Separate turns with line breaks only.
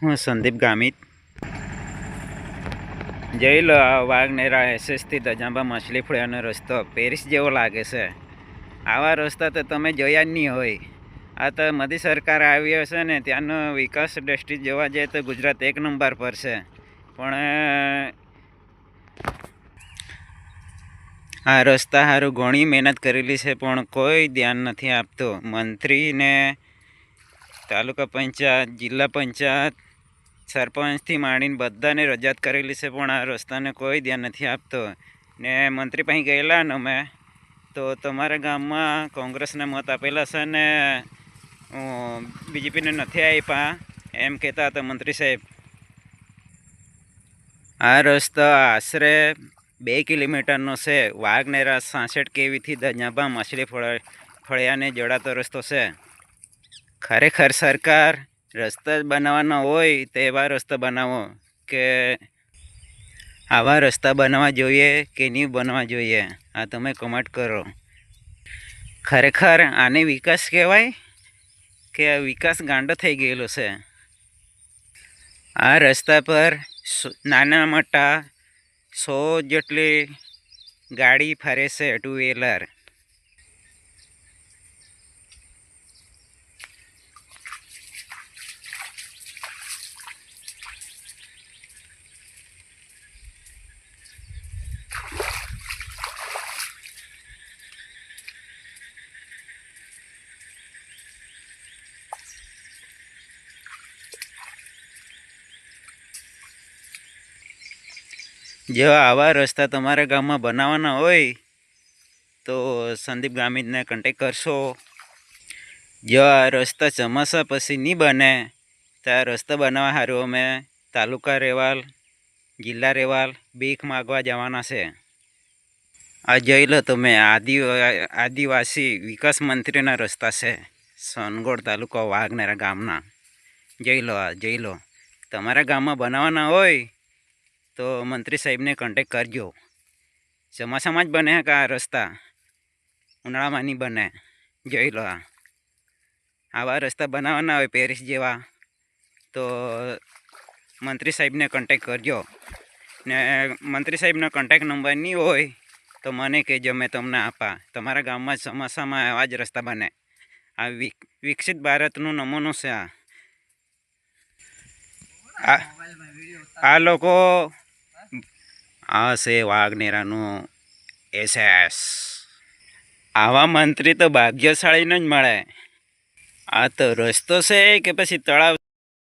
હું સંદીપ ગામિત જોઈ લો આ વાઘનેરા એસએસથી દજાંબા માછલી ફળિયાનો રસ્તો પેરિસ જેવો લાગે છે. આવા રસ્તા તો તમે જોયા જ નહીં હોય. આ તો મોદી સરકાર આવી હશે ને ત્યાંનો વિકાસ દ્રષ્ટિ જોવા જઈએ તો ગુજરાત એક નંબર પર છે. પણ આ રસ્તા સારું ઘણી મહેનત કરેલી છે પણ કોઈ ધ્યાન નથી આપતું. મંત્રીને તાલુકા પંચાયત જિલ્લા પંચાયત સરપંચથી માંડીને બધાને રજૂઆત કરેલી છે પણ આ રસ્તાને કોઈ ધ્યાન નથી આપતો. ને મંત્રી પાસે ગયેલા ને અમે તો તમારા ગામમાં કોંગ્રેસને મત આપેલા છે ને બીજેપીને નથી આપ્યા એમ કહેતા હતા મંત્રી સાહેબ. આ રસ્તો આશરે 2 કિલોમીટરનો છે. વાઘનેરા 66 કેવીથી દજાંબા માછલી ફળિયાને જોડાતો રસ્તો છે. ખરેખર સરકાર રસ્તા બનાવવાના હોય તો એવા રસ્તા બનાવો કે આવા રસ્તા બનાવવા જોઈએ કે નહીં બનવા જોઈએ. આ તમે કમેન્ટ કરો. ખરેખર આને વિકાસ કહેવાય કે વિકાસ ગાંડો થઈ ગયેલો છે. આ રસ્તા પર નાના મોટા 100 જેટલી ગાડી ફરે છે, 2 વ્હીલર. જો આવા રસ્તા તમારા ગામમાં બનાવવાના હોય તો સંદીપ ગામિતને કોન્ટેક કરશો. જો આ રસ્તા ચોમાસા પછી નહીં બને તો આ રસ્તા બનાવવા સારું અમે તાલુકા રેવાલ જિલ્લા રેવાલ ભીખ માગવા જવાના છે. આ જોઈ લો તમે આદિવાસી વિકાસ મંત્રીના રસ્તા છે. સોનગઢ તાલુકા વાઘનેરા ગામના જોઈ લો. આ જોઈ લો. તમારા ગામમાં બનાવવાના હોય તો મંત્રી સાહેબને કોન્ટેક કરજો. ચોમાસામાં જ બને કે આ રસ્તા ઉનાળામાં નહીં બને. જોઈ લો. આવા રસ્તા બનાવવાના હોય પેરિસ જેવા તો મંત્રી સાહેબને કોન્ટેક કરજો. ને મંત્રી સાહેબનો કોન્ટેક નંબર નહીં હોય તો મને કહેજો, મેં તમને આપા. તમારા ગામમાં ચોમાસામાં આવા જ રસ્તા બને. આ વિકસિત ભારતનું નમૂનો છે. આ લોકો આ છે વાઘનેરાનું એસએસ. આવા મંત્રી તો ભાગ્યશાળીને જ મળે. આ તો રસ્તો છે કે પછી તળાવ?